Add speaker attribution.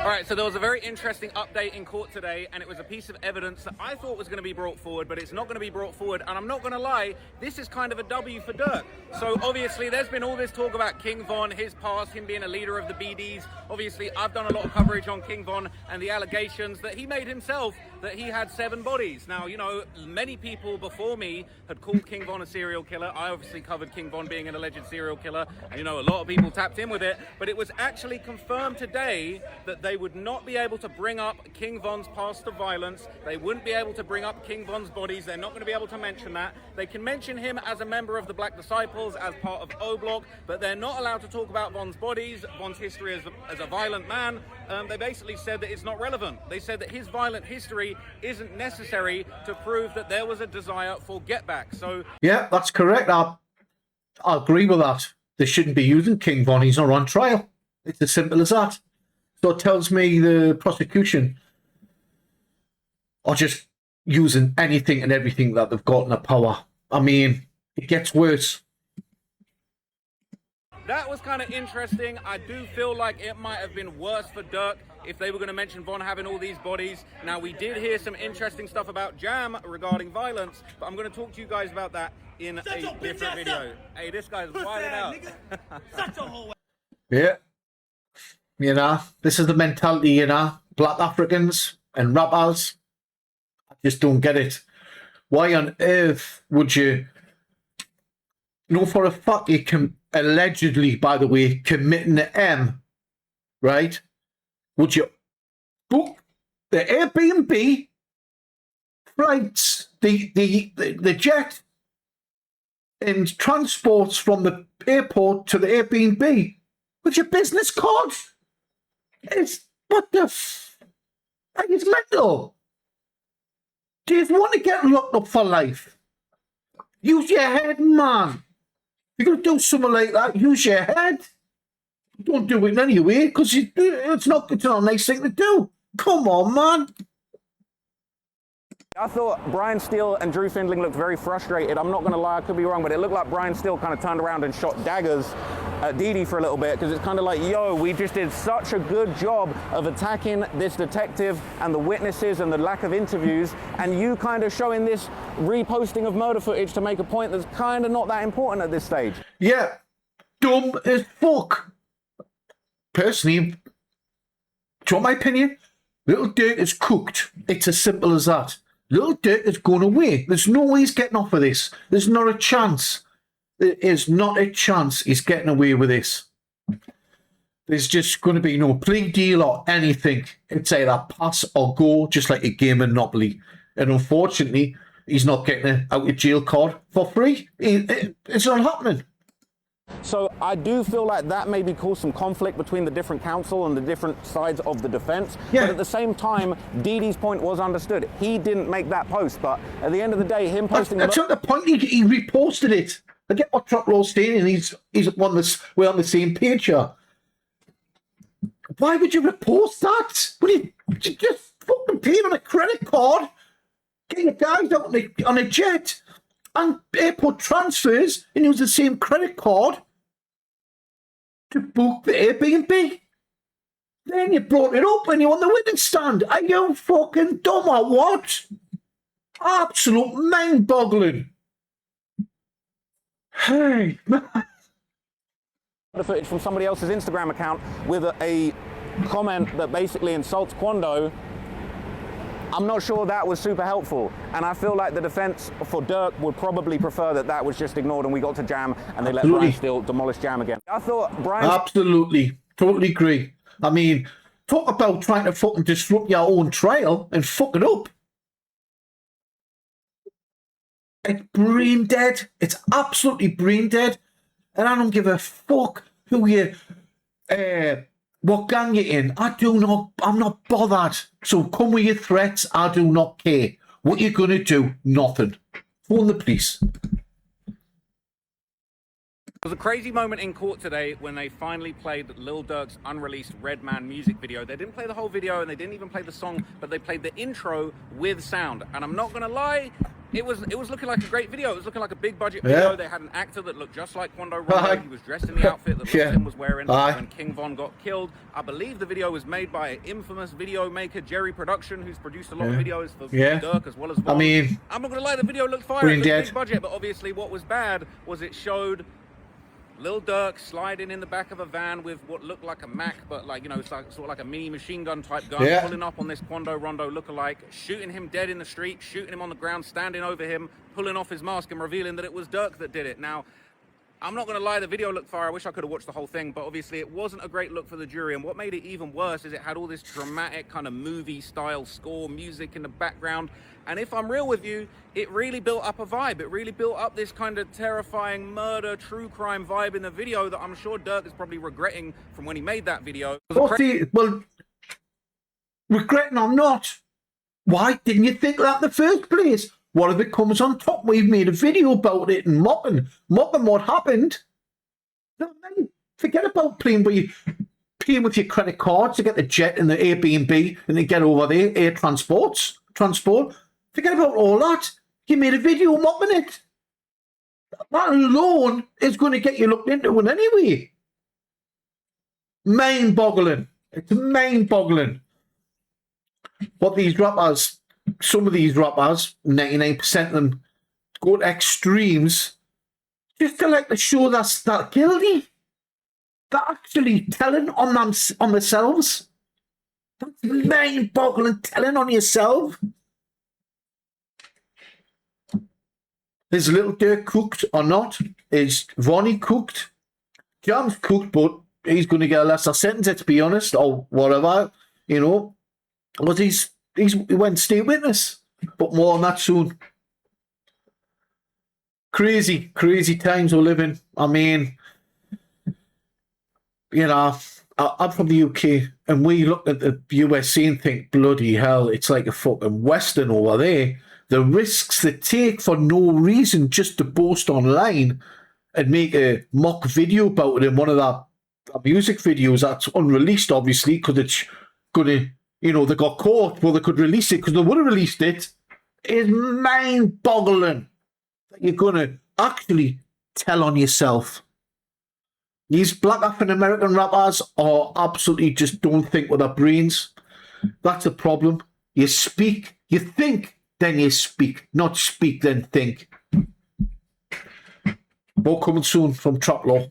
Speaker 1: All right, so there was a very interesting update in court today, and it was a piece of evidence that I thought was going to be brought forward, but it's not going to be brought forward. And I'm not going to lie, this is kind of a W for Durk. So obviously, there's been all this talk about King Von, his past, him being a leader of the BDs. Obviously, I've done a lot of coverage on King Von and the allegations that he made himself that he had 7 bodies. Now, you know, many people before me had called King Von a serial killer. I obviously covered King Von being an alleged serial killer. And, you know, a lot of people tapped in with it, but it was actually confirmed today that they would not be able to bring up King Von's past of violence. They wouldn't be able to bring up King Von's bodies. They're not going to be able to mention that. They can mention him as a member of the Black Disciples, as part of O-Block, but they're not allowed to talk about Von's bodies, Von's history as a violent man. They basically said that it's not relevant. They said that his violent history isn't necessary to prove that there was a desire for get back. So
Speaker 2: yeah, that's correct. I agree with that. They shouldn't be using King Von. He's not on trial. It's as simple as that. So it tells me the prosecution are just using anything and everything that they've got in their power. I mean, it gets worse.
Speaker 1: That was kind of interesting. I do feel like it might have been worse for Durk if they were going to mention Von having all these bodies. Now, we did hear some interesting stuff about Jam regarding violence, but I'm going to talk to you guys about that in a different video. Hey, this guy's wilding out.
Speaker 3: Such a whole
Speaker 2: Yeah. You know, this is the mentality, you know, Black Africans and rappers. I just don't get it. Why on earth would you know for a fact you can allegedly, by the way, committing the M, right? Would you book the Airbnb flights, the jet and transports from the airport to the Airbnb with your business card? It's what the like, it's mental. Do you want to get locked up for life? Use your head, man. If you're going to do something like that, use your head. Don't do it anyway, because it's not a nice thing to do. Come on, man.
Speaker 1: I thought Brian Steele and Drew Findling looked very frustrated. I'm not going to lie, I could be wrong, but it looked like Brian Steele kind of turned around and shot daggers at Dee for a little bit, because it's kind of like, yo, we just did such a good job of attacking this detective and the witnesses and the lack of interviews, and you kind of showing this reposting of murder footage to make a point that's kind of not that important at this stage.
Speaker 2: Yeah, dumb as fuck. Personally, do you want my opinion? Lil Durk is cooked. It's as simple as that. Lil Durk is going away. There's no way he's getting off of this. There's not a chance. There is not a chance he's getting away with this. There's just going to be no plea deal or anything. It's either pass or go, just like a game of Monopoly. And unfortunately, he's not getting an out of jail card for free. It's not happening.
Speaker 1: So I do feel like that maybe caused some conflict between the different counsel and the different sides of the defense. Yeah. But at the same time, Dee's point was understood. He didn't make that post, but at the end of the day, him posting...
Speaker 2: That's not the point. He reposted it. I get what Truck Roll's saying, and we're on the same page here. Why would you repost that? Would you just fucking pay on a credit card, get your guys out on a jet, and airport transfers, and use the same credit card to book the Airbnb? Then you brought it up and you're on the witness stand. Are you fucking dumb or what? Absolute mind-boggling. Hey, man.
Speaker 1: The footage from somebody else's Instagram account with a comment that basically insults Quando. I'm not sure that was super helpful, and I feel like the defense for Durk would probably prefer that that was just ignored and we got to Jam and they let Brian Steele demolish Jam again. I thought Brian...
Speaker 2: Absolutely. Totally agree. I mean, talk about trying to fucking disrupt your own trial and fuck it up. It's brain dead. It's absolutely brain dead. And I don't give a fuck who you... what gang you're in. I'm not bothered. So come with your threats. I do not care. What you're going to do, nothing. Phone the police.
Speaker 1: It was a crazy moment in court today when they finally played Lil Durk's unreleased Redman music video. They didn't play the whole video and they didn't even play the song, but they played the intro with sound. And I'm not going to lie, it was looking like a great video. It was looking like a big budget video. They had an actor that looked just like Quando Rondo. He was dressed in the outfit that Lil Tim was wearing when King Von got killed. I believe the video was made by infamous video maker Jerry Production, who's produced a lot of videos for Durk as well as Von.
Speaker 2: I mean,
Speaker 1: I'm not gonna lie, the video looked fire. It was big budget, but obviously what was bad was it showed Lil Durk sliding in the back of a van with what looked like a Mac, but like, you know, it's like sort of like a mini machine gun type gun, pulling up on this Quando Rondo lookalike, shooting him dead in the street, shooting him on the ground, standing over him, pulling off his mask and revealing that it was Durk that did it. Now, I'm not going to lie, the video looked fire. I wish I could have watched the whole thing, but obviously it wasn't a great look for the jury. And what made it even worse is it had all this dramatic kind of movie style score, music in the background. And if I'm real with you, it really built up a vibe. It really built up this kind of terrifying murder, true crime vibe in the video that I'm sure Durk is probably regretting from when he made that video.
Speaker 2: Well, regretting or not, why didn't you think that in the first place? What if it comes on top? We've made a video about it and mocking what happened. Forget about paying with your credit card to get the jet and the Airbnb and then get over there, air transport. Forget about all that. You made a video mocking it. That alone is going to get you looked into it anyway. Mind-boggling. It's mind-boggling. What these rappers, some of these rappers, 99% of them, go to extremes just to like to show that guilty. They're actually telling on themselves. That's mind-boggling, telling on yourself. Is Lil Durk cooked or not? Is Vonnie cooked? Jam's cooked, but he's going to get a lesser sentence, to be honest, or whatever, you know. But he went stay witness. But more on that soon. Crazy times we're living. I mean, you know, I'm from the UK, and we look at the USA and think, bloody hell, it's like a fucking Western over there. The risks they take for no reason just to post online and make a mock video about it in one of their music videos that's unreleased, obviously, because it's going to, you know, they got caught. Well, they could release it because they would have released it. It's mind-boggling that you're going to actually tell on yourself. These black African-American rappers are absolutely just don't think with their brains. That's a problem. You speak, you think, then you speak. Not speak, then think. More coming soon from Trap Law.